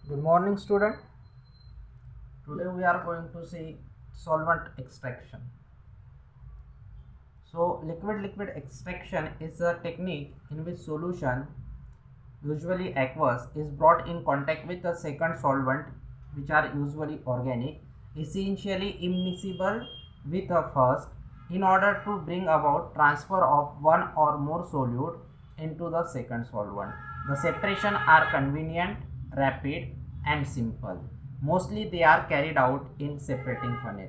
Good morning, student. Today we are going to see solvent extraction. So liquid extraction is a technique in which solution, usually aqueous, is brought in contact with a second solvent, which are usually organic, essentially immiscible with a first, in order to bring about transfer of one or more solute into the second solvent. The separation are convenient, rapid and simple. Mostly they are carried out in separating funnel.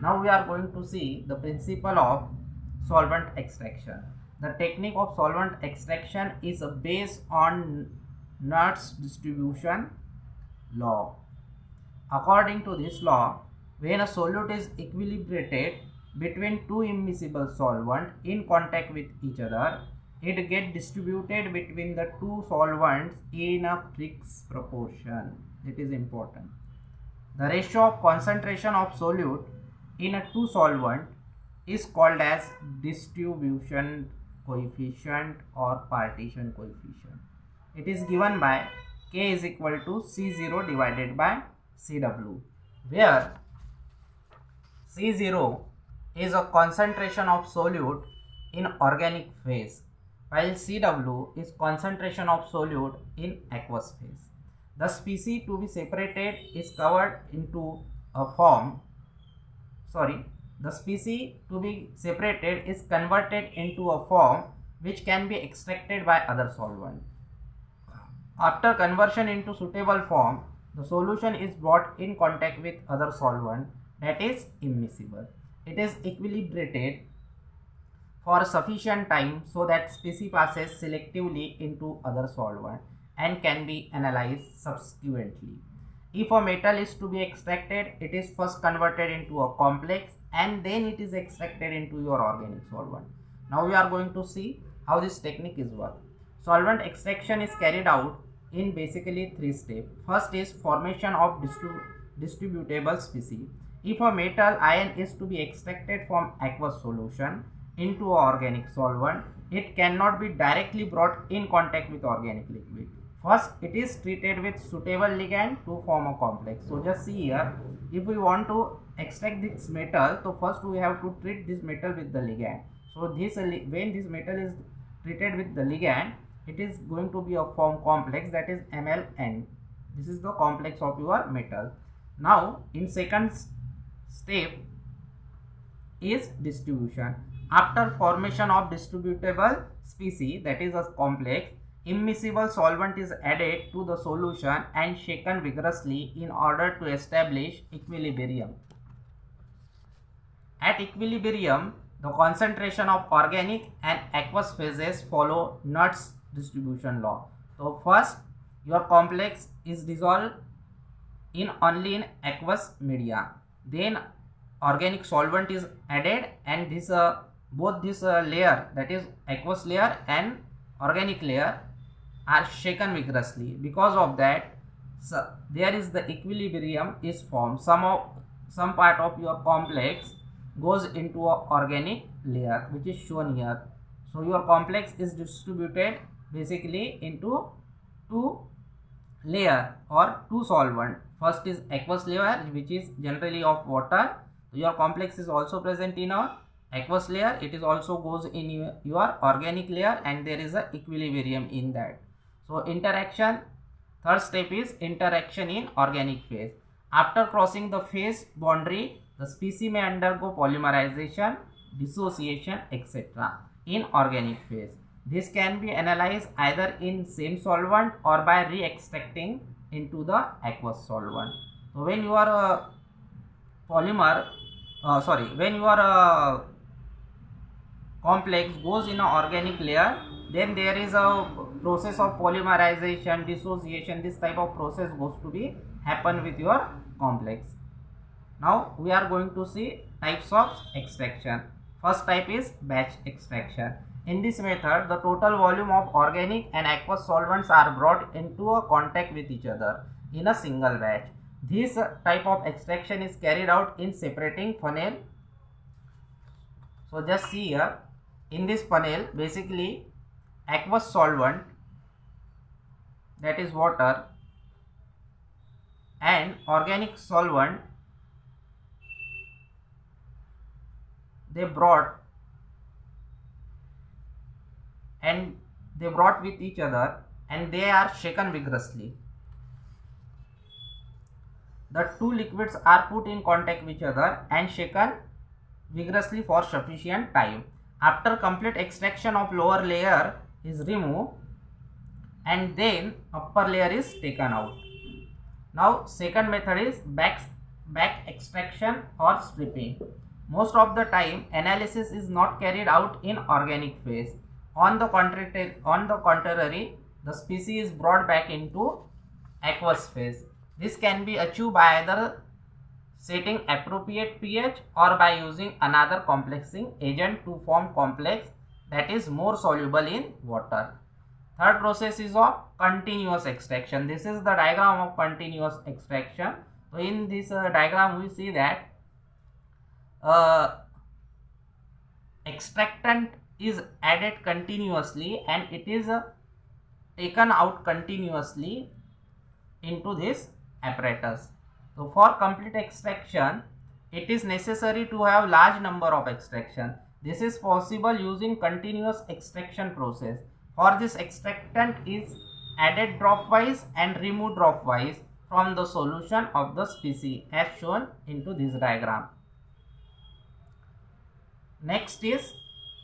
Now we are going to see the principle of solvent extraction. The technique of solvent extraction is based on Nernst's distribution law. According to this law, when a solute is equilibrated between two immiscible solvents in contact with each other, it gets distributed between the two solvents in a fixed proportion. It is important. The ratio of concentration of solute in a two solvent is called as distribution coefficient or partition coefficient. It is given by K is equal to C0 divided by Cw, where C0 is a concentration of solute in organic phase, while Cw is concentration of solute in aqueous phase. The species to be separated is covered into a form, the species to be separated is converted into a form which can be extracted by other solvent. After conversion into suitable form, the solution is brought in contact with other solvent that is immiscible. It is equilibrated for sufficient time so that species passes selectively into other solvent and can be analyzed subsequently. If a metal is to be extracted, it is first converted into a complex and then it is extracted into your organic solvent. Now we are going to see how this technique is worked. Solvent extraction is carried out in basically three steps. First is formation of distributable species. If a metal ion is to be extracted from aqueous solution into an organic solvent, it cannot be directly brought in contact with organic liquid. First, it is treated with suitable ligand to form a complex. So just see here, if we want to extract this metal, so first we have to treat this metal with the ligand. So this when this metal is treated with the ligand, it is going to be a form complex, that is MlN. This is the complex of your metal. Now in second step is distribution. After formation of distributable species, that is a complex, immiscible solvent is added to the solution and shaken vigorously in order to establish equilibrium. At equilibrium, the concentration of organic and aqueous phases follow Nernst's distribution law. So first, your complex is dissolved only in aqueous media. Then organic solvent is added, and this both this layer, that is aqueous layer and organic layer, are shaken vigorously. Because of that, there is the equilibrium is formed. Some part of your complex goes into a organic layer, which is shown here. So your complex is distributed basically into two layer or two solvent. First is aqueous layer, which is generally of water. Your complex is also present in a aqueous layer. It is also goes in your organic layer, and there is a equilibrium in that. So interaction, third step is interaction in organic phase. After crossing the phase boundary, the species may undergo polymerization, dissociation, etc. in organic phase. This can be analyzed either in same solvent or by re-extracting into the aqueous solvent. So when you are when your complex goes in an organic layer, then there is a process of polymerization, dissociation. This type of process goes to be happen with your complex. Now we are going to see types of extraction. First type is batch extraction. In this method, the total volume of organic and aqueous solvents are brought into a contact with each other in a single batch. This type of extraction is carried out in separating funnel. So just see here, in this funnel, basically aqueous solvent, that is water, and organic solvent they brought with each other, and they are shaken vigorously. The two liquids are put in contact with each other and shaken vigorously for sufficient time. After complete extraction of lower layer is removed, and then upper layer is taken out. Now second method is back extraction or stripping. Most of the time analysis is not carried out in organic phase. On the contrary, the species is brought back into aqueous phase. This can be achieved by either setting appropriate pH or by using another complexing agent to form complex that is more soluble in water. Third process is of continuous extraction. This is the diagram of continuous extraction. So in this diagram we see that extractant is added continuously and it is taken out continuously into this apparatus. So for complete extraction, it is necessary to have large number of extraction. This is possible using continuous extraction process. For this, extractant is added dropwise and removed dropwise from the solution of the species as shown into this diagram. Next is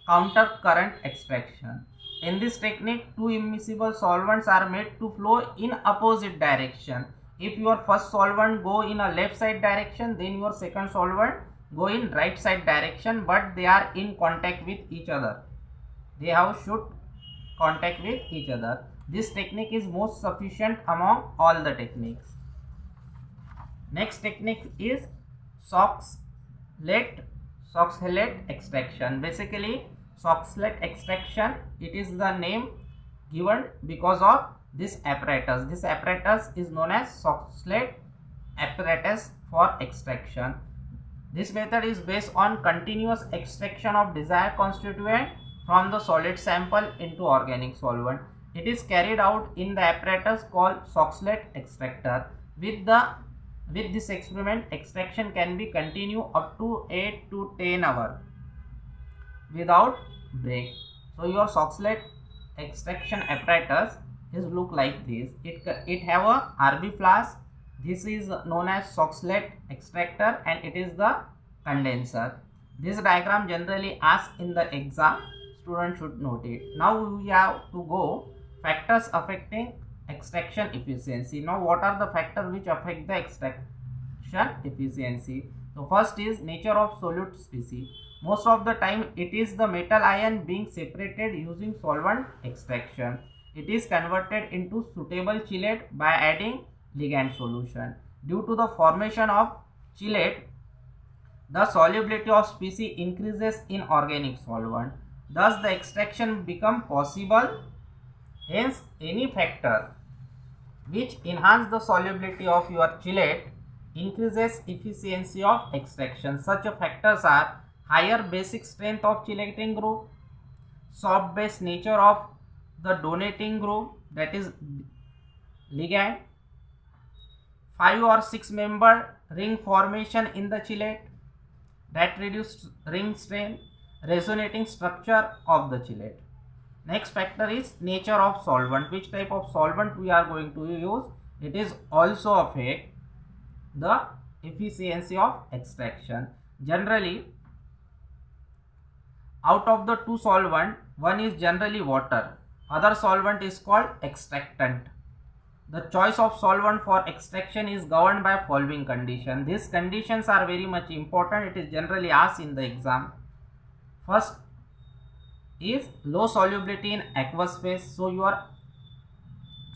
counter current extraction. In this technique, two immiscible solvents are made to flow in opposite direction. If your first solvent go in a left side direction, then your second solvent go in right side direction, but they are in contact with each other. They have should contact with each other. This technique is most sufficient among all the techniques. Next technique is Soxhlet extraction. Basically, Soxhlet extraction, it is the name given because of this apparatus. This apparatus is known as Soxhlet apparatus for extraction. This method is based on continuous extraction of desired constituent from the solid sample into organic solvent. It is carried out in the apparatus called Soxhlet extractor. With this experiment, extraction can be continued up to 8 to 10 hours without break. So your Soxhlet extraction apparatus is look like this. It have a RB flask. This is known as Soxhlet extractor and it is the condenser. This diagram generally asked in the exam. Students should note it. Now we have to go factors affecting extraction efficiency. Now what are the factors which affect the extraction efficiency? So first is nature of solute species. Most of the time it is the metal ion being separated using solvent extraction. It is converted into suitable chelate by adding ligand solution. Due to the formation of chelate, the solubility of species increases in organic solvent. Thus the extraction become possible. Hence any factor which enhance the solubility of your chelate increases efficiency of extraction. Such factors are higher basic strength of chelating group, soft base nature of the donating group, that is ligand, 5 or 6 member ring formation in the chelate, that reduced ring strength, resonating structure of the chelate. Next factor is nature of solvent. Which type of solvent we are going to use? It is also affect the efficiency of extraction. Generally, out of the two solvent, one is generally water, other solvent is called extractant. The choice of solvent for extraction is governed by following conditions. These conditions are very much important. It is generally asked in the exam. First is low solubility in aqueous phase. So your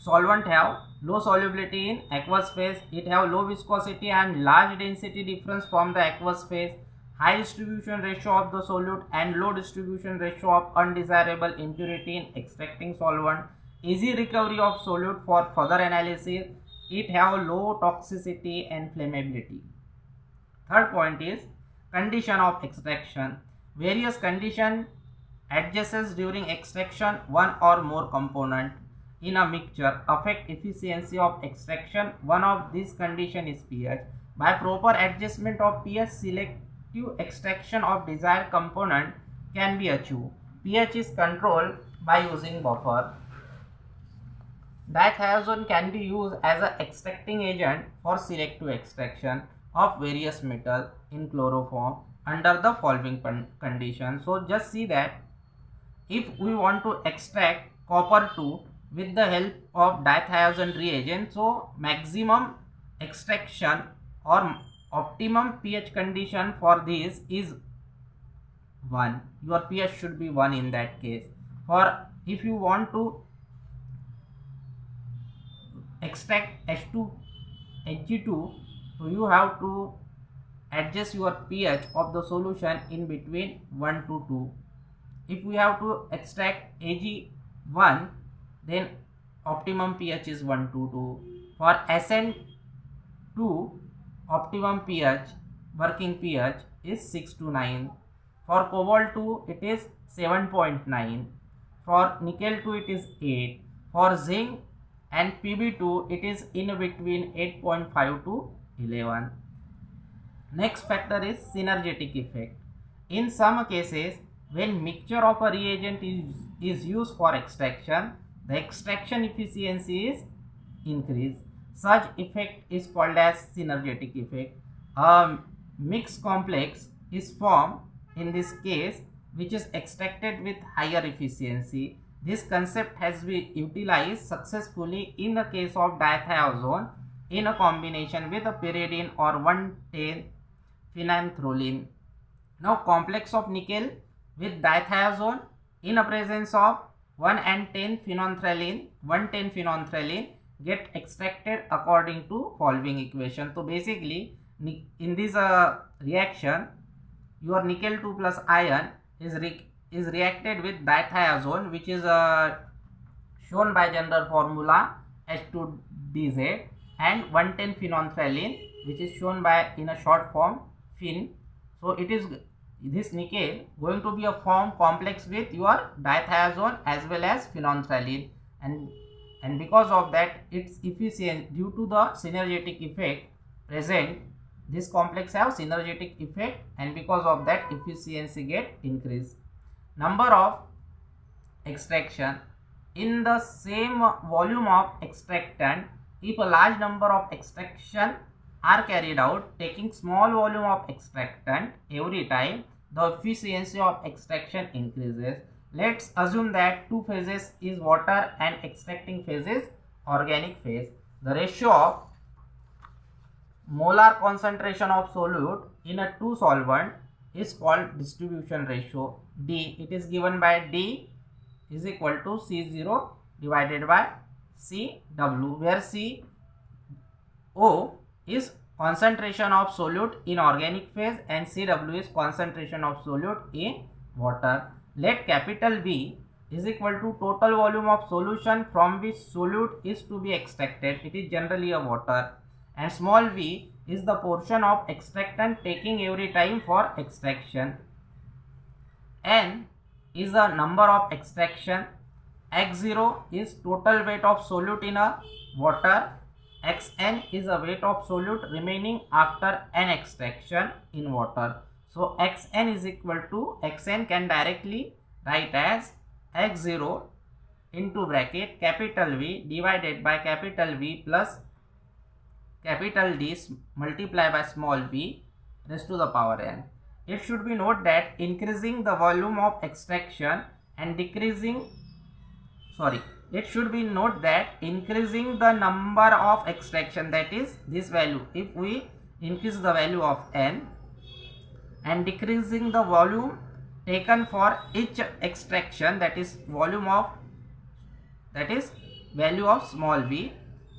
solvent have low solubility in aqueous phase. It have low viscosity and large density difference from the aqueous phase. High distribution ratio of the solute and low distribution ratio of undesirable impurity in extracting solvent. Easy recovery of solute for further analysis. It have low toxicity and flammability. Third point is condition of extraction. Various condition adjusts during extraction one or more component. in a mixture affect efficiency of extraction. One of these condition is pH. By proper adjustment of pH, selective extraction of desired component can be achieved. pH is controlled by using buffer. Dithiazone can be used as an extracting agent for selective extraction of various metals in chloroform under the following conditions. So just see that if we want to extract copper 2 with the help of dithiazone reagent, so maximum extraction or optimum pH condition for this is 1. Your pH should be 1 in that case. For if you want to extract H2 Hg2, so you have to adjust your pH of the solution in between 1 to 2. If we have to extract Ag1, then optimum pH is 1 to 2. For Sn2, optimum pH, working pH is 6 to 9. For cobalt 2, it is 7.9. For nickel 2, it is 8. For zinc and Pb2, it is in between 8.5 to 11. Next factor is synergetic effect. In some cases, when mixture of a reagent is used for extraction, the extraction efficiency is increased. Such effect is called as synergetic effect. A mixed complex is formed in this case, which is extracted with higher efficiency. This concept has been utilized successfully in the case of dithiazone in a combination with a pyridine or 1,10-phenanthrolene. Now, complex of nickel with dithiazone in a presence of 1,10-phenanthrolene get extracted according to following equation. So basically, in this reaction, your nickel 2 plus ion is reacted with dithiazone, which is shown by general formula H2DZ, and 1,10-phenanthrolene, which is shown by in a short form phen. So it is this nickel going to be a form complex with your dithiazone as well as phenanthrolene, and because of that its efficiency due to the synergetic effect present, this complex have synergetic effect, and because of that efficiency get increased. Number of extraction in the same volume of extractant, if a large number of extraction are carried out taking small volume of extractant every time, the efficiency of extraction increases. Let's assume that two phases is water and extracting phase is organic phase. The ratio of molar concentration of solute in a two solvent is called distribution ratio, D. It is given by D is equal to C0 divided by Cw, where CO is concentration of solute in organic phase and Cw is concentration of solute in water. Let capital V is equal to total volume of solution from which solute is to be extracted. It is generally a water, and small v is the portion of extractant taking every time for extraction. N is the number of extraction. X0 is total weight of solute in a water. Xn is the weight of solute remaining after n extraction in water. So Xn is equal to, Xn can directly write as X0 into bracket capital V divided by capital V plus capital D multiplied by small v raised to the power n. It should be noted that increasing the volume of extraction and decreasing, it should be noted that increasing the number of extraction, that is this value, if we increase the value of n and decreasing the volume taken for each extraction, that is value of small v,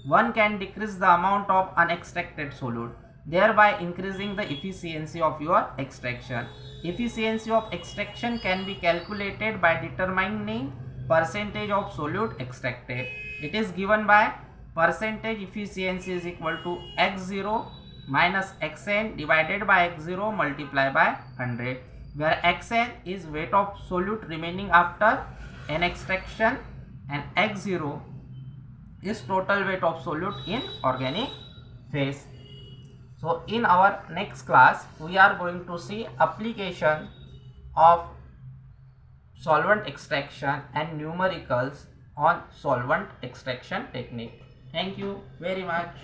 one can decrease the amount of unextracted solute, thereby increasing the efficiency of your extraction. Efficiency of extraction can be calculated by determining percentage of solute extracted. It is given by percentage efficiency is equal to X0 minus Xn divided by X0 multiplied by 100, where Xn is weight of solute remaining after n extraction and X0 is total weight of solute in organic phase. So in our next class we are going to see application of solvent extraction and numericals on solvent extraction technique. Thank you very much.